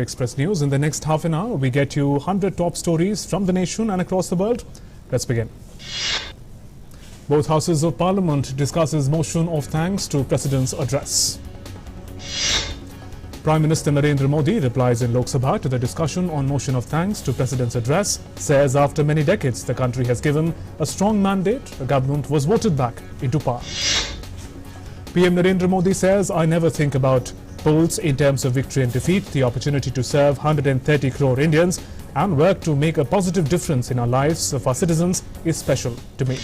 Express News. In the next half an hour, we get you 100 top stories from the nation and across the world. Let's begin. Both houses of Parliament discusses motion of thanks to President's address. Prime Minister Narendra Modi replies in Lok Sabha to the discussion on motion of thanks to President's address, says after many decades the country has given a strong mandate, the government was voted back into power. PM Narendra Modi says, I never think about polls in terms of victory and defeat. The opportunity to serve 130 crore Indians and work to make a positive difference in our lives of our citizens is special to me.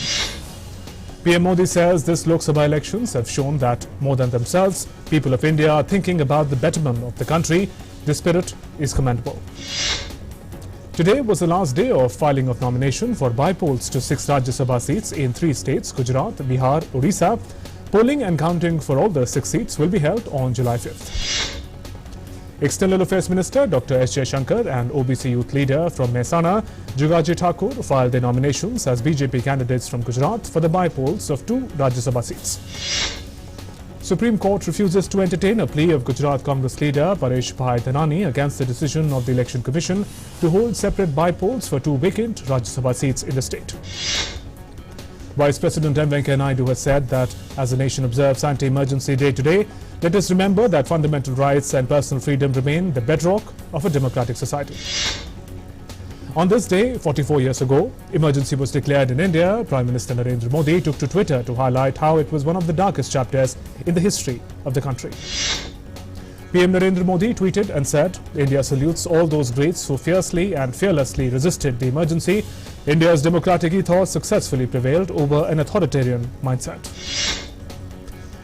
PM Modi says this Lok Sabha elections have shown that more than themselves, people of India are thinking about the betterment of the country. This spirit is commendable. Today was the last day of filing of nomination for by-polls to 6 Rajya Sabha seats in 3 states, Gujarat, Bihar, Odisha. Polling and counting for all the 6 seats will be held on July 5th. External Affairs Minister Dr. S. Shankar and OBC Youth Leader from Mehsana, Jugaji Thakur, filed their nominations as BJP candidates from Gujarat for the by-polls of 2 Rajya Sabha seats. Supreme Court refuses to entertain a plea of Gujarat Congress leader Paresh Bhai Dhanani against the decision of the Election Commission to hold separate by-polls for 2 vacant Rajya Sabha seats in the state. Vice President M. Venkaiah Naidu has said that as the nation observes Anti-Emergency Day today, let us remember that fundamental rights and personal freedom remain the bedrock of a democratic society. On this day, 44 years ago, emergency was declared in India. Prime Minister Narendra Modi took to Twitter to highlight how it was one of the darkest chapters in the history of the country. PM Narendra Modi tweeted and said, India salutes all those greats who fiercely and fearlessly resisted the emergency. India's democratic ethos successfully prevailed over an authoritarian mindset.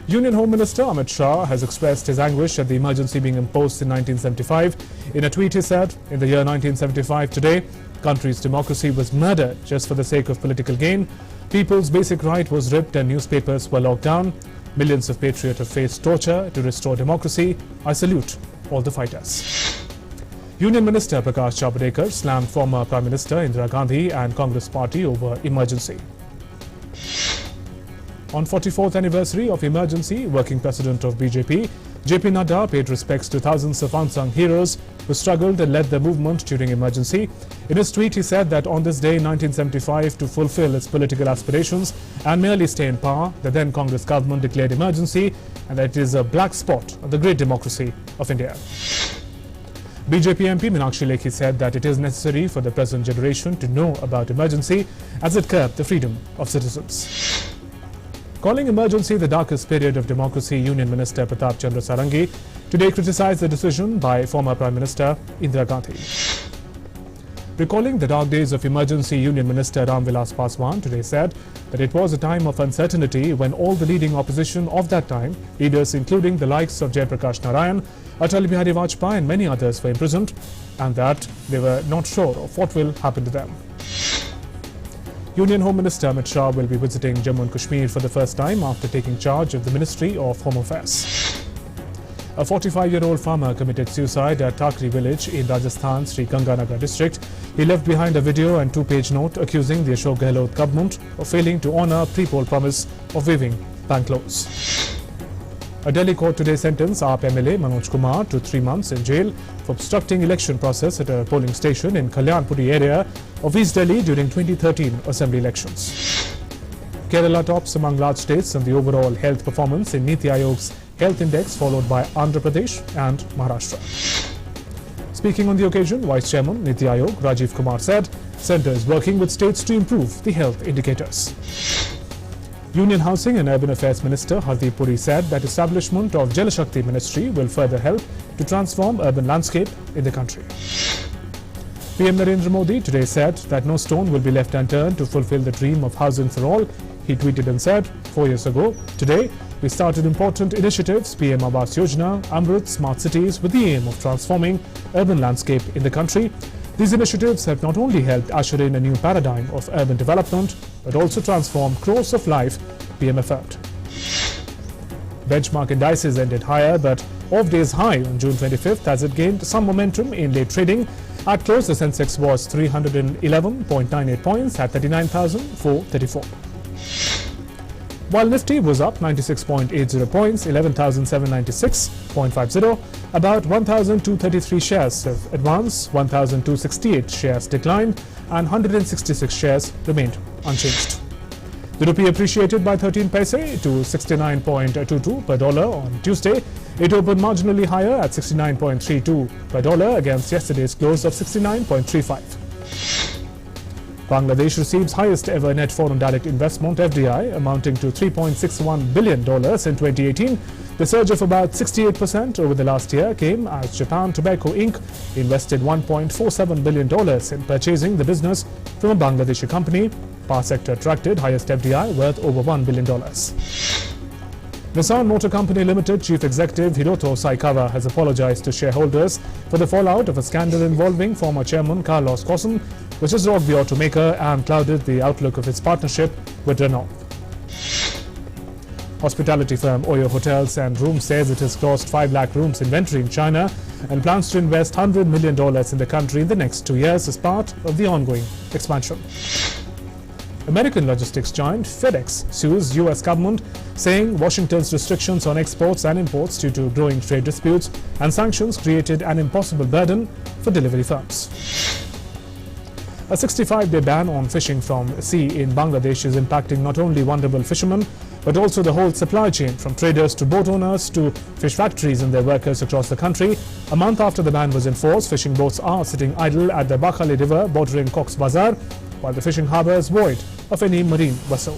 Union Home Minister Amit Shah has expressed his anguish at the emergency being imposed in 1975. In a tweet he said, in the year 1975 today, country's democracy was murdered just for the sake of political gain. People's basic right was ripped and newspapers were locked down. Millions of patriots have faced torture to restore democracy. I salute all the fighters. Union Minister Prakash Javadekar slammed former Prime Minister Indira Gandhi and Congress party over emergency. On 44th anniversary of emergency, working president of BJP, JP Nadda paid respects to thousands of unsung heroes who struggled and led the movement during emergency. In his tweet, he said that on this day in 1975, to fulfill its political aspirations and merely stay in power, the then Congress government declared emergency and that it is a black spot of the great democracy of India. BJP MP Meenakshi Lekhi said that it is necessary for the present generation to know about emergency as it curbed the freedom of citizens. Calling emergency the darkest period of democracy, Union Minister Pratap Chandra Sarangi today criticized the decision by former Prime Minister Indira Gandhi. Recalling the dark days of emergency, Union Minister Ram Vilas Paswan today said that it was a time of uncertainty when all the leading opposition of that time, leaders including the likes of Jayaprakash Narayan, Atal Bihari Vajpayee and many others were imprisoned, and that they were not sure of what will happen to them. Union Home Minister Amit Shah will be visiting Jammu and Kashmir for the first time after taking charge of the Ministry of Home Affairs. A 45-year-old farmer committed suicide at Takri village in Rajasthan's Sri Ganganagar district. He left behind a video and 2-page note accusing the Ashok Gehlot government of failing to honour pre-poll promise of waiving bank loans. A Delhi court today sentenced AAP MLA Manoj Kumar to 3 months in jail for obstructing election process at a polling station in Kalyanpuri area of East Delhi during 2013 assembly elections. Kerala tops among large states in the overall health performance in Niti Aayog's health index, followed by Andhra Pradesh and Maharashtra. Speaking on the occasion, Vice Chairman Niti Aayog Rajiv Kumar said, Centre is working with states to improve the health indicators. Union Housing and Urban Affairs Minister Hardeep Puri said that establishment of Jal Shakti Ministry will further help to transform urban landscape in the country. PM Narendra Modi today said that no stone will be left unturned to fulfill the dream of housing for all. He tweeted and said, 4 years ago, today, we started important initiatives, PM Awas Yojana, Amrit, Smart Cities, with the aim of transforming urban landscape in the country. These initiatives have not only helped usher in a new paradigm of urban development, but also transformed crores of life, PM affirmed. Benchmark indices ended higher, but off days high on June 25th as it gained some momentum in late trading. At close, the Sensex was 311.98 points at 39,434. while Nifty was up 96.80 points, 11,796.50. About 1,233 shares have advanced, 1,268 shares declined, and 166 shares remained unchanged. The rupee appreciated by 13 paise to 69.22 per dollar on Tuesday. It opened marginally higher at 69.32 per dollar against yesterday's close of 69.35. Bangladesh receives highest ever net foreign direct investment (FDI) amounting to $3.61 billion in 2018. The surge of about 68% over the last year came as Japan Tobacco Inc. invested $1.47 billion in purchasing the business from a Bangladeshi company. Power sector attracted highest FDI worth over $1 billion. Nissan Motor Company Limited Chief Executive Hiroto Saikawa has apologized to shareholders for the fallout of a scandal involving former chairman Carlos Ghosn, which has rocked the automaker and clouded the outlook of its partnership with Renault. Hospitality firm Oyo Hotels and Rooms says it has crossed 5 lakh rooms inventory in China and plans to invest $100 million in the country in the next 2 years as part of the ongoing expansion. American logistics giant FedEx sues U.S. government, saying Washington's restrictions on exports and imports due to growing trade disputes and sanctions created an impossible burden for delivery firms. A 65-day ban on fishing from sea in Bangladesh is impacting not only vulnerable fishermen, but also the whole supply chain, from traders to boat owners to fish factories and their workers across the country. A month after the ban was enforced, fishing boats are sitting idle at the Bakhali River bordering Cox's Bazar, while the fishing harbour is void of any marine vessel.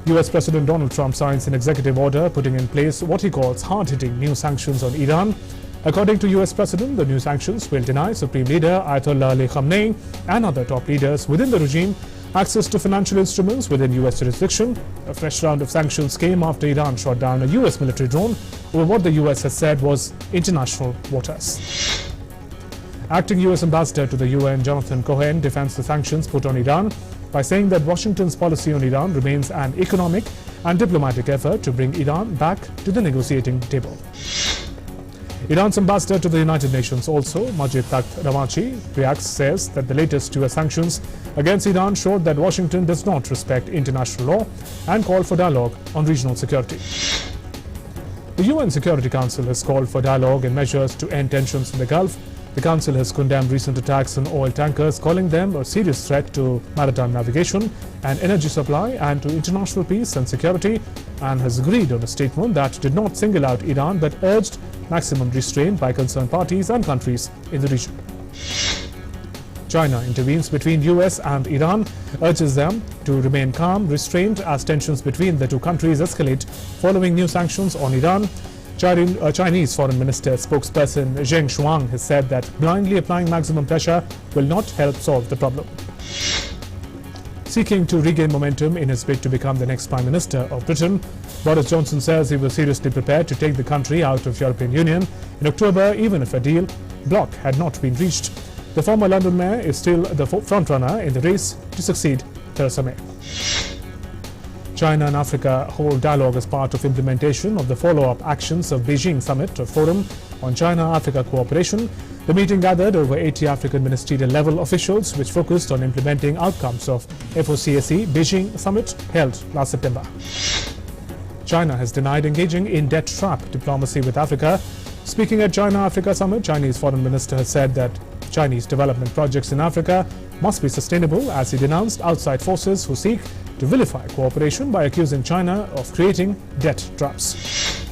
US President Donald Trump signs an executive order putting in place what he calls hard-hitting new sanctions on Iran. According to US President, the new sanctions will deny Supreme Leader Ayatollah Ali Khamenei and other top leaders within the regime access to financial instruments within US jurisdiction. A fresh round of sanctions came after Iran shot down a US military drone over what the US has said was international waters. Acting US Ambassador to the UN Jonathan Cohen defends the sanctions put on Iran by saying that Washington's policy on Iran remains an economic and diplomatic effort to bring Iran back to the negotiating table. Iran's ambassador to the United Nations also, Majid Takht Ravanchi, says that the latest US sanctions against Iran showed that Washington does not respect international law and called for dialogue on regional security. The UN Security Council has called for dialogue and measures to end tensions in the Gulf. The Council has condemned recent attacks on oil tankers, calling them a serious threat to maritime navigation and energy supply and to international peace and security, and has agreed on a statement that did not single out Iran but urged maximum restraint by concerned parties and countries in the region. China intervenes between US and Iran, urges them to remain calm, restrained as tensions between the two countries escalate following new sanctions on Iran. Chinese Foreign Minister spokesperson Zheng Shuang has said that blindly applying maximum pressure will not help solve the problem. Seeking to regain momentum in his bid to become the next Prime Minister of Britain, Boris Johnson says he was seriously prepared to take the country out of European Union in October, even if a deal bloc had not been reached. The former London mayor is still the frontrunner in the race to succeed Theresa May. China and Africa hold dialogue as part of implementation of the follow-up actions of Beijing Summit, a forum on China-Africa cooperation. The meeting gathered over 80 African ministerial-level officials, which focused on implementing outcomes of FOCAC Beijing Summit held last September. China has denied engaging in debt trap diplomacy with Africa. Speaking at China-Africa Summit, Chinese Foreign Minister has said that Chinese development projects in Africa must be sustainable, as he denounced outside forces who seek to vilify cooperation by accusing China of creating debt traps.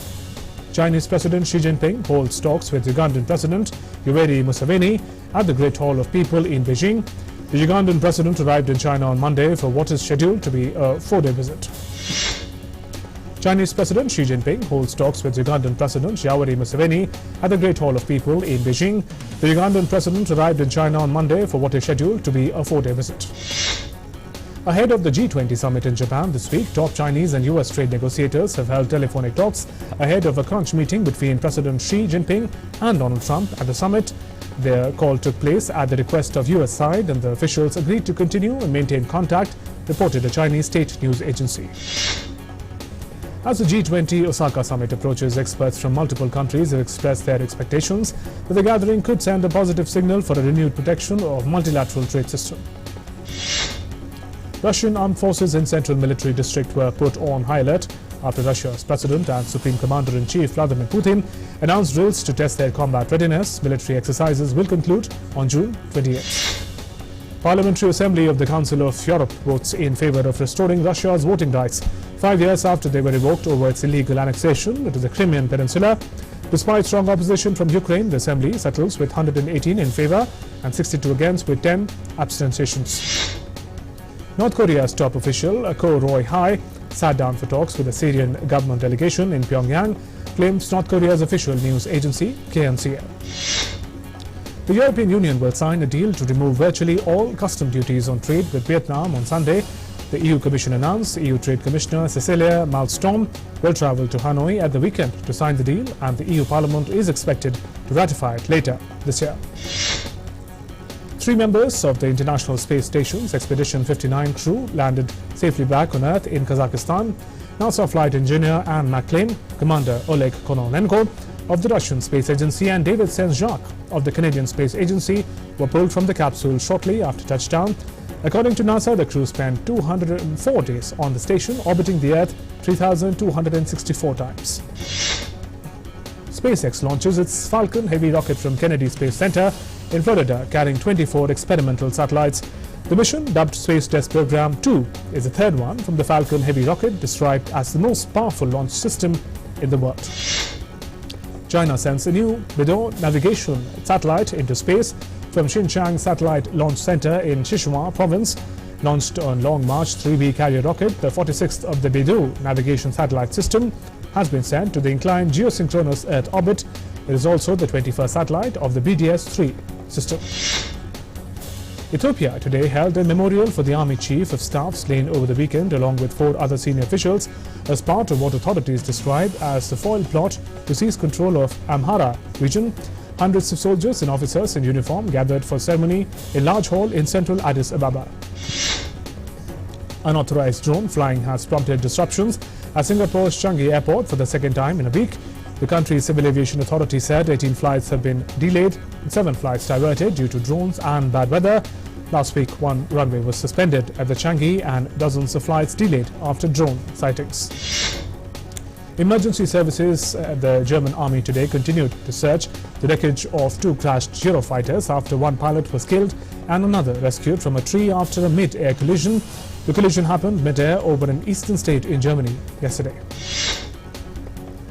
Chinese President Xi Jinping holds talks with Ugandan President Yoweri Museveni at the Great Hall of People in Beijing. The Ugandan president arrived in China on Monday for what is scheduled to be a 4-day visit. Chinese President Xi Jinping holds talks with Ugandan President Yoweri Museveni at the Great Hall of People in Beijing. The Ugandan president arrived in China on Monday for what is scheduled to be a 4-day visit. Ahead of the G20 summit in Japan this week, top Chinese and US trade negotiators have held telephonic talks ahead of a crunch meeting between President Xi Jinping and Donald Trump at the summit. Their call took place at the request of US side, and the officials agreed to continue and maintain contact, reported a Chinese state news agency. As the G20 Osaka summit approaches, experts from multiple countries have expressed their expectations that the gathering could send a positive signal for a renewed protection of multilateral trade system. Russian armed forces in central military district were put on high alert after Russia's President and Supreme Commander-in-Chief Vladimir Putin announced drills to test their combat readiness. Military exercises will conclude on June 28. Parliamentary Assembly of the Council of Europe votes in favour of restoring Russia's voting rights 5 years after they were revoked over its illegal annexation to the Crimean Peninsula. Despite strong opposition from Ukraine, the Assembly settles with 118 in favour and 62 against with 10 abstentions. North Korea's top official, Ko Roy-Hai, sat down for talks with the Syrian government delegation in Pyongyang, claims North Korea's official news agency KNCL. The European Union will sign a deal to remove virtually all custom duties on trade with Vietnam on Sunday. The EU Commission announced EU Trade Commissioner Cecilia Malmström will travel to Hanoi at the weekend to sign the deal, and the EU Parliament is expected to ratify it later this year. 3 members of the International Space Station's Expedition 59 crew landed safely back on Earth in Kazakhstan. NASA flight engineer Anne McLean, Commander Oleg Kononenko of the Russian Space Agency, and David Saint-Jacques of the Canadian Space Agency were pulled from the capsule shortly after touchdown. According to NASA, the crew spent 204 days on the station, orbiting the Earth 3,264 times. SpaceX launches its Falcon Heavy rocket from Kennedy Space Center in Florida, carrying 24 experimental satellites. The mission, dubbed Space Test Program 2, is the third one from the Falcon Heavy rocket, described as the most powerful launch system in the world. China sends a new Beidou navigation satellite into space from Xinjiang Satellite Launch Center in Sichuan Province. Launched on Long March 3B carrier rocket, the 46th of the Beidou navigation satellite system has been sent to the inclined geosynchronous Earth orbit. It is also the 21st satellite of the BDS-3 system. Ethiopia today held a memorial for the Army Chief of Staff slain over the weekend, along with 4 other senior officials, as part of what authorities describe as the foiled plot to seize control of Amhara region. Hundreds of soldiers and officers in uniform gathered for ceremony in large hall in central Addis Ababa. Unauthorized drone flying has prompted disruptions at Singapore's Changi Airport for the second time in a week. The country's civil aviation authority said 18 flights have been delayed and 7 flights diverted due to drones and bad weather. Last week, 1 runway was suspended at the Changi and dozens of flights delayed after drone sightings. Emergency services at the German army today continued to search the wreckage of 2 crashed Eurofighters after 1 pilot was killed and another rescued from a tree after a mid-air collision. The collision happened mid-air over an eastern state in Germany yesterday.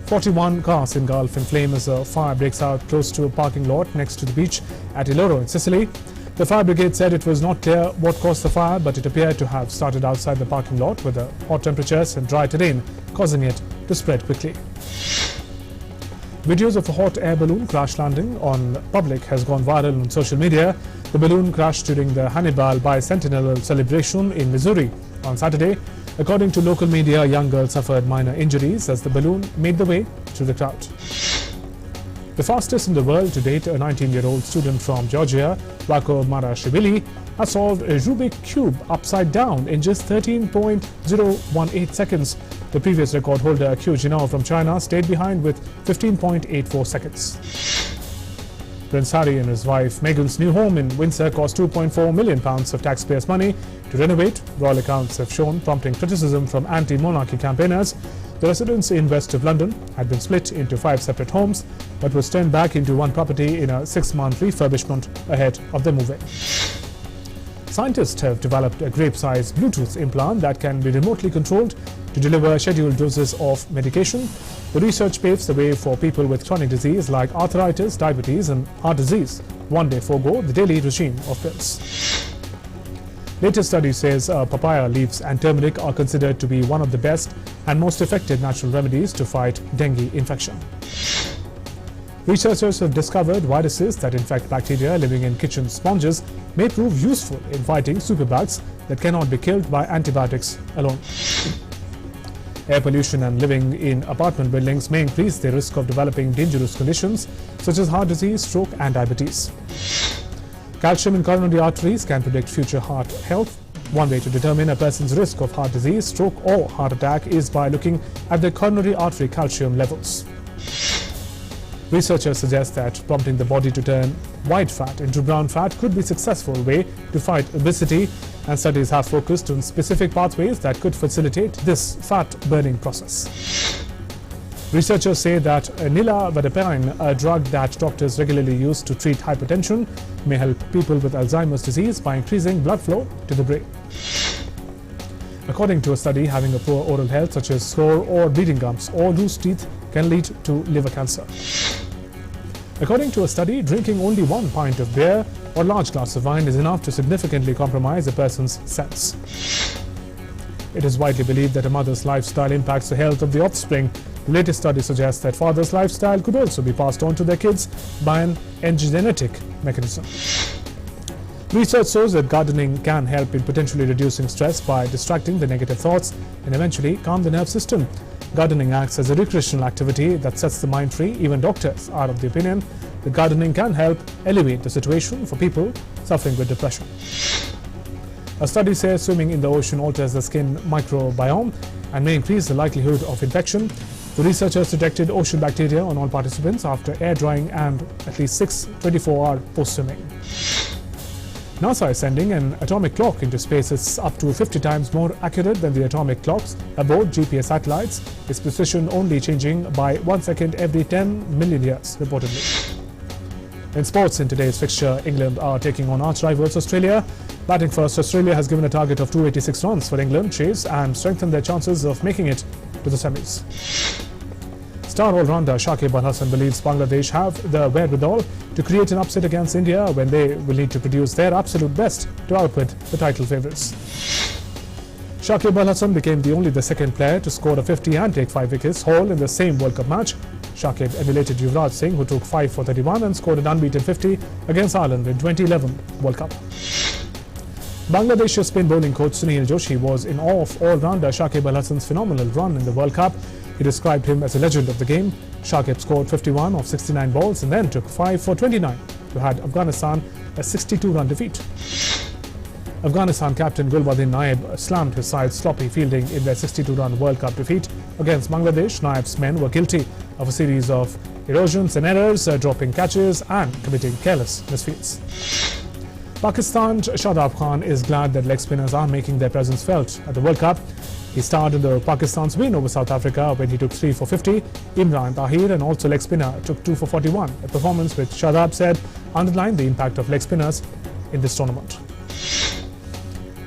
41 cars engulf in flame as a fire breaks out close to a parking lot next to the beach at Iloro in Sicily. The fire brigade said it was not clear what caused the fire, but it appeared to have started outside the parking lot with the hot temperatures and dry terrain causing it to spread quickly. Videos of a hot air balloon crash landing on public has gone viral on social media. The balloon crashed during the Hannibal Bicentennial celebration in Missouri on Saturday. According to local media, a young girl suffered minor injuries as the balloon made the way through the crowd. The fastest in the world to date, a 19-year-old student from Georgia, Rako Marashvili, has solved a Rubik Cube upside down in just 13.018 seconds. The previous record holder, Qiu Jinao from China, stayed behind with 15.84 seconds. Prince Harry and his wife Meghan's new home in Windsor cost £2.4 million of taxpayers' money to renovate. Royal accounts have shown, prompting criticism from anti-monarchy campaigners. The residence in west of London had been split into 5 separate homes, but was turned back into one property in a 6-month refurbishment ahead of the move-in. Scientists have developed a grape-sized Bluetooth implant that can be remotely controlled to deliver scheduled doses of medication. The research paves the way for people with chronic disease like arthritis, diabetes and heart disease one day forego the daily regime of pills. Latest study says papaya leaves and turmeric are considered to be one of the best and most effective natural remedies to fight dengue infection. Researchers have discovered viruses that infect bacteria living in kitchen sponges may prove useful in fighting superbugs that cannot be killed by antibiotics alone. Air pollution and living in apartment buildings may increase the risk of developing dangerous conditions such as heart disease, stroke and diabetes. Calcium in coronary arteries can predict future heart health. One way to determine a person's risk of heart disease, stroke or heart attack is by looking at their coronary artery calcium levels. Researchers suggest that prompting the body to turn white fat into brown fat could be a successful way to fight obesity, and studies have focused on specific pathways that could facilitate this fat-burning process. Researchers say that nilovarapine, a drug that doctors regularly use to treat hypertension, may help people with Alzheimer's disease by increasing blood flow to the brain. According to a study, having a poor oral health such as sore or bleeding gums or loose teeth can lead to liver cancer. According to a study, drinking only 1 pint of beer or large glass of wine is enough to significantly compromise a person's sense. It is widely believed that a mother's lifestyle impacts the health of the offspring. The latest study suggests that fathers' lifestyle could also be passed on to their kids by an epigenetic mechanism. Research shows that gardening can help in potentially reducing stress by distracting the negative thoughts and eventually calm the nerve system. Gardening acts as a recreational activity that sets the mind free. Even doctors are of the opinion that gardening can help elevate the situation for people suffering with depression. A study says swimming in the ocean alters the skin microbiome and may increase the likelihood of infection. The researchers detected ocean bacteria on all participants after air drying and at least 6 24-hour post-swimming. NASA is sending an atomic clock into space. It's up to 50 times more accurate than the atomic clocks aboard GPS satellites, its precision only changing by 1 second every 10 million years, reportedly. In sports, in today's fixture, England are taking on arch-rivals Australia. Batting first, Australia has given a target of 286 runs for England chase and strengthened their chances of making it to the semis. Star all-rounder Shakib Al Hasan believes Bangladesh have the wherewithal to create an upset against India when they will need to produce their absolute best to outwit the title favourites. Shakib Al Hasan became the second player to score a 50 and take 5 wickets haul in the same World Cup match. Shakib emulated Yuvraj Singh, who took 5 for 31 and scored an unbeaten 50 against Ireland in 2011 World Cup. Bangladesh's spin bowling coach Sunil Joshi was in awe of all-rounder Shakib Al Hasan's phenomenal run in the World Cup. He described him as a legend of the game. Shakib scored 51 of 69 balls and then took 5 for 29 to hand Afghanistan a 62-run defeat. Afghanistan captain Gulbuddin Naib slammed his side's sloppy fielding in their 62-run World Cup defeat against Bangladesh. Naib's men were guilty of a series of erosions and errors, dropping catches and committing careless misfeats. Pakistan's Shadab Khan is glad that leg spinners are making their presence felt at the World Cup. He starred in the Pakistan's win over South Africa when he took 3 for 50. Imran Tahir, and also leg spinner, took 2 for 41, a performance which Shadab said underlined the impact of leg spinners in this tournament.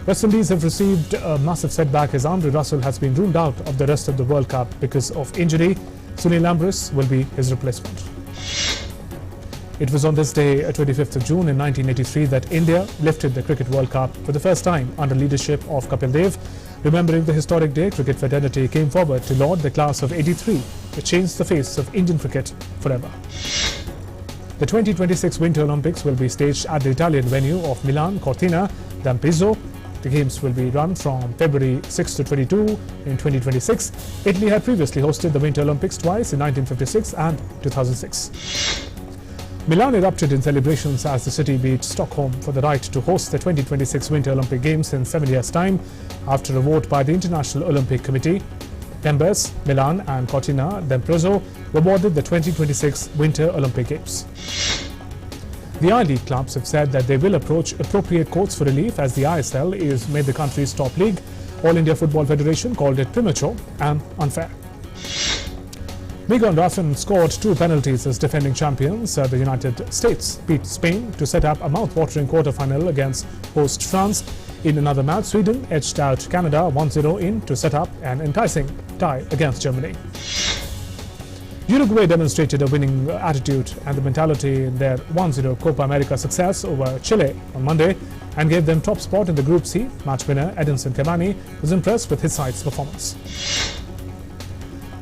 West Indies have received a massive setback as Andre Russell has been ruled out of the rest of the World Cup because of injury. Sunil Ambrose will be his replacement. It was on this day, 25th of June in 1983, that India lifted the Cricket World Cup for the first time under leadership of Kapil Dev. Remembering the historic day, cricket fraternity came forward to laud the class of '83, which changed the face of Indian cricket forever. The 2026 Winter Olympics will be staged at the Italian venue of Milan Cortina d'Ampezzo. The games will be run from February 6 to 22 in 2026. Italy had previously hosted the Winter Olympics twice in 1956 and 2006. Milan erupted in celebrations as the city beat Stockholm for the right to host the 2026 Winter Olympic Games in 7 years' time after a vote by the International Olympic Committee. Members Milan and Cortina d'Ampezzo were awarded the 2026 Winter Olympic Games. The I-League clubs have said that they will approach appropriate courts for relief as the ISL is made the country's top league. All India Football Federation called it premature and unfair. Megan Ruffin scored 2 penalties as defending champions. The United States beat Spain to set up a mouth-watering quarter-final against host France. In another match, Sweden edged out Canada 1-0 in to set up an enticing tie against Germany. Uruguay demonstrated a winning attitude and the mentality in their 1-0 Copa America success over Chile on Monday and gave them top spot in the Group C. Match winner Edinson Cavani was impressed with his side's performance.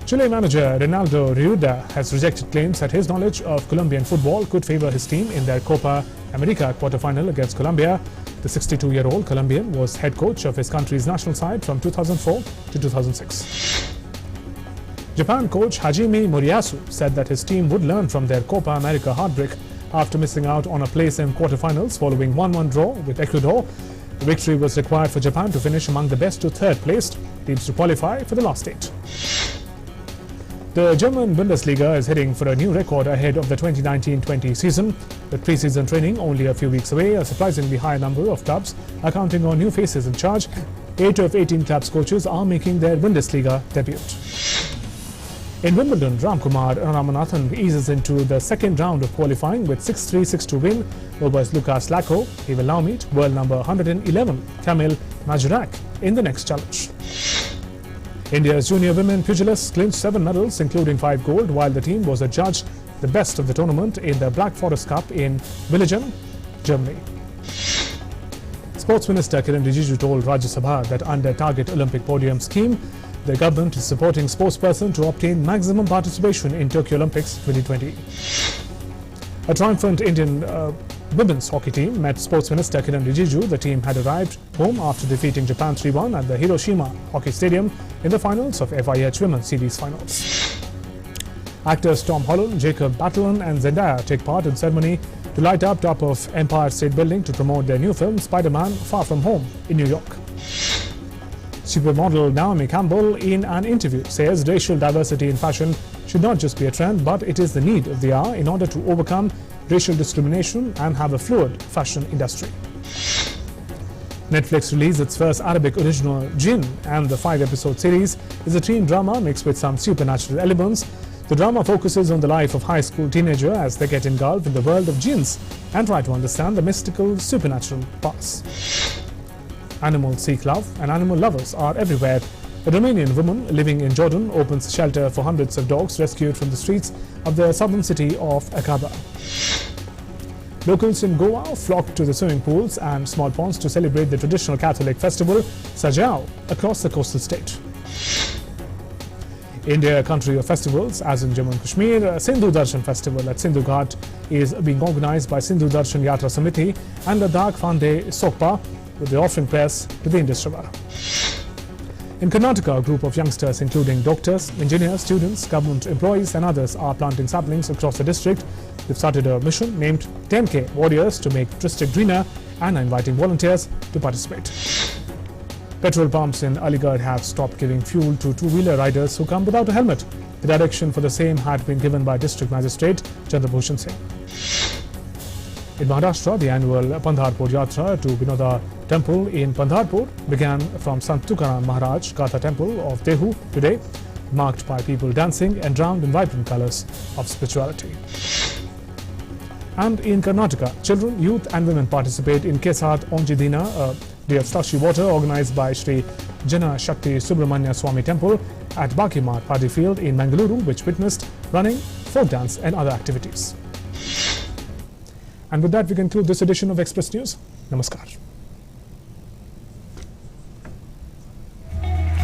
Chile manager Reinaldo Rueda has rejected claims that his knowledge of Colombian football could favor his team in their Copa America quarterfinal against Colombia. The 62-year-old Colombian was head coach of his country's national side from 2004 to 2006. Japan coach Hajime Moriyasu said that his team would learn from their Copa America heartbreak after missing out on a place in quarterfinals following 1-1 draw with Ecuador. The victory was required for Japan to finish among the best to third placed teams to qualify for the last 8. The German Bundesliga is heading for a new record ahead of the 2019-20 season. With pre-season training only a few weeks away, a surprisingly high number of clubs are counting on new faces in charge. 8 of 18 clubs' coaches are making their Bundesliga debut. In Wimbledon, Ramkumar Ramanathan eases into the second round of qualifying with 6-3, 6-2 win over Lukas Lacko. He will now meet world number 111, Kamil Majurak, in the next challenge. India's junior women pugilists clinched 7 medals, including 5 gold, while the team was adjudged the best of the tournament in the Black Forest Cup in Villingen, Germany. Sports Minister Kiran Rijiju told Rajya Sabha that under Target Olympic Podium scheme, the government is supporting sportspersons to obtain maximum participation in Tokyo Olympics 2020. A triumphant Indian women's hockey team met Sports Minister Kiran Rijiju. The team had arrived home after defeating Japan 3-1 at the Hiroshima Hockey Stadium in the finals of FIH Women's Series Finals. Actors Tom Holland, Jacob Batalon and Zendaya take part in ceremony to light up top of Empire State Building to promote their new film Spider-Man Far From Home in New York. Supermodel Naomi Campbell in an interview says racial diversity in fashion should not just be a trend, but it is the need of the hour in order to overcome racial discrimination and have a fluid fashion industry. Netflix released its first Arabic original, Jinn, and the 5-episode series is a teen drama mixed with some supernatural elements. The drama focuses on the life of high school teenager as they get engulfed in the world of jinns and try to understand the mystical supernatural past. Animals seek love and animal lovers are everywhere. A Romanian woman living in Jordan opens shelter for hundreds of dogs rescued from the streets of the southern city of Aqaba. Locals in Goa flock to the swimming pools and small ponds to celebrate the traditional Catholic festival Sajao across the coastal state. India, a country of festivals, as in Jammu and Kashmir, Sindhu Darshan Festival at Sindhu Ghat is being organized by Sindhu Darshan Yatra Samiti and Ladakh Fande Sokpa, with the offering prayers to the Indus River. In Karnataka, a group of youngsters including doctors, engineers, students, government employees and others are planting saplings across the district. They've started a mission named 10K Warriors to make district greener and are inviting volunteers to participate. Petrol pumps in Aligarh have stopped giving fuel to two-wheeler riders who come without a helmet. The direction for the same had been given by District Magistrate Chandrabhushan Singh. In Maharashtra, the annual Pandharpur Yatra to Vinoda Temple in Pandharpur began from Sant Tukaram Maharaj Gatha Temple of Dehu today, marked by people dancing and drowned in vibrant colors of spirituality. And in Karnataka, children, youth and women participate in Kesat Onjidina, a day of slushy water organized by Sri Jana Shakti Subramanya Swami Temple at Bakimar Paddy Field in Mangaluru, which witnessed running, folk dance and other activities. And with that, we conclude this edition of Express News. Namaskar.